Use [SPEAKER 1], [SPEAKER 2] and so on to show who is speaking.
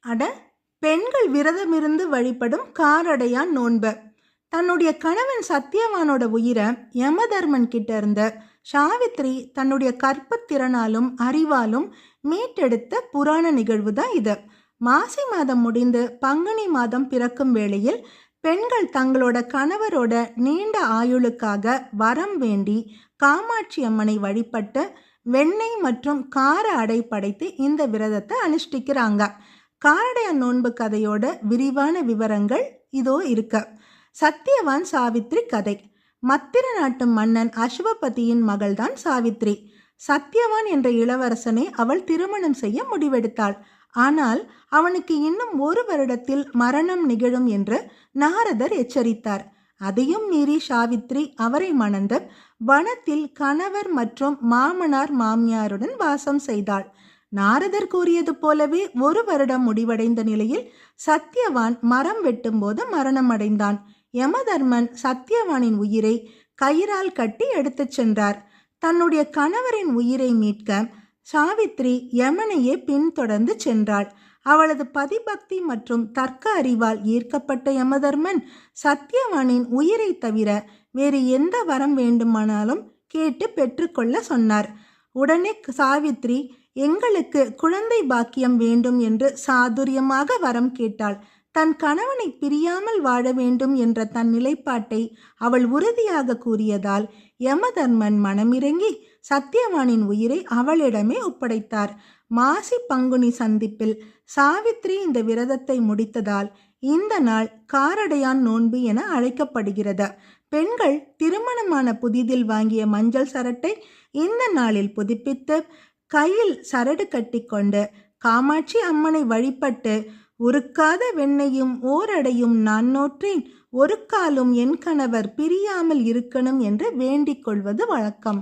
[SPEAKER 1] அட, பெண்கள் விரதமிருந்து வழிபடும் காரடையான் நோன்பு. தன்னுடைய கணவன் சத்தியவானோட உயிரை யமதர்மன் கிட்ட இருந்த சாவித்ரி தன்னுடைய கற்பத்திறனாலும் அறிவாலும் மீட்டெடுத்த புராண நிகழ்வு தான் இது. மாசி மாதம் முடிந்து பங்குனி மாதம் பிறக்கும் வேளையில் பெண்கள் தங்களோட கணவரோட நீண்ட ஆயுளுக்காக வரம் வேண்டி காமாட்சி அம்மனை வழிபட்டு வெண்ணெய் மற்றும் கார அடை படைத்து இந்த விரதத்தை அனுஷ்டிக்கிறாங்க. காரடையான் நோன்பு கதையோட விரிவான விவரங்கள் இதோ இருக்கு. சத்தியவான் சாவித்ரி கதை. மத்திர நாட்டு மன்னன் அஸ்வபதியின் மகள்தான் சாவித்ரி. சத்தியவான் என்ற இளவரசனை அவள் திருமணம் செய்ய முடிவெடுத்தாள். ஆனால் அவனுக்கு இன்னும் 1 வருடத்தில் மரணம் நிகழும் என்று நாரதர் எச்சரித்தார். அதையும் மீறி சாவித்ரி அவரை மணந்து வனத்தில் கணவர் மற்றும் மாமனார் மாமியாருடன் வாசம் செய்தாள். நாரதர் கூறியது போலவே 1 வருடம் முடிவடைந்த நிலையில் சத்தியவான் மரம் வெட்டும் போது மரணம் அடைந்தான். யமதர்மன் சத்தியவானின் உயிரை கயிறால் கட்டி எடுத்துச் சென்றார். தன்னுடைய கணவரின் உயிரை மீட்க சாவித்ரி யமனையே பின்தொடர்ந்து சென்றாள். அவளது பதிபக்தி மற்றும் தர்க்க அறிவால் ஈர்க்கப்பட்ட யமதர்மன் சத்தியவானின் உயிரை தவிர வேறு எந்த வரம் வேண்டுமானாலும் கேட்டு பெற்றுக்கொள்ள சொன்னார். உடனே சாவித்ரி எங்களுக்கு குழந்தை பாக்கியம் வேண்டும் என்று சாதுரியமாக வரம் கேட்டாள். தன் கணவனை பிரியாமல் வாழ வேண்டும் என்ற தன் நிலைப்பாட்டை அவள் உறுதியாக கூறியதால் யமதர்மன் மனமிறங்கி சத்தியவானின் உயிரை அவளிடமே ஒப்படைத்தார். மாசி பங்குனி சந்திப்பில் சாவித்ரி இந்த விரதத்தை முடித்ததால் இந்த நாள் காரடையான் நோன்பு என அழைக்கப்படுகிறது. பெண்கள் திருமணமான புதிதில் வாங்கிய மஞ்சள் சரட்டை இந்த நாளில் புதுப்பித்து கையில் சரடு கட்டிக்கொண்டு காமாட்சி அம்மனை வழிபட்டு உருக்காத வெண்ணையும் ஓரடையும் நான் நோற்றேன், ஒரு காலும் என் கணவர் பிரியாமல் இருக்கணும் என்று வேண்டிக் கொள்வது வழக்கம்.